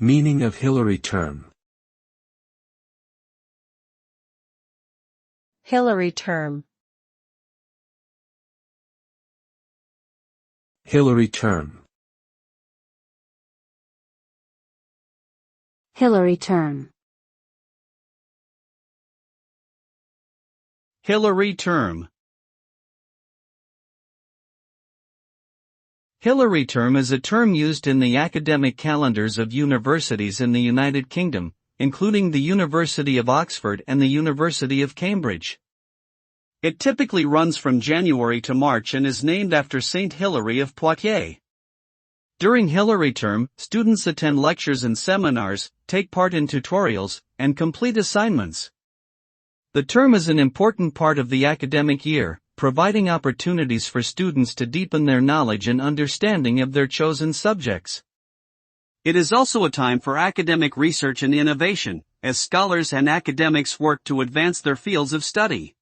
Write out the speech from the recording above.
Meaning of Hilary term. Hilary term. Hilary term. Hilary term. Hilary term. Hilary term is a term used in the academic calendars of universities in the United Kingdom, including the University of Oxford and the University of Cambridge. It typically runs from January to March and is named after Saint Hilary of Poitiers. During Hilary term, students attend lectures and seminars, take part in tutorials, and complete assignments. The term is an important part of the academic year, providing opportunities for students to deepen their knowledge and understanding of their chosen subjects. It is also a time for academic research and innovation, as scholars and academics work to advance their fields of study.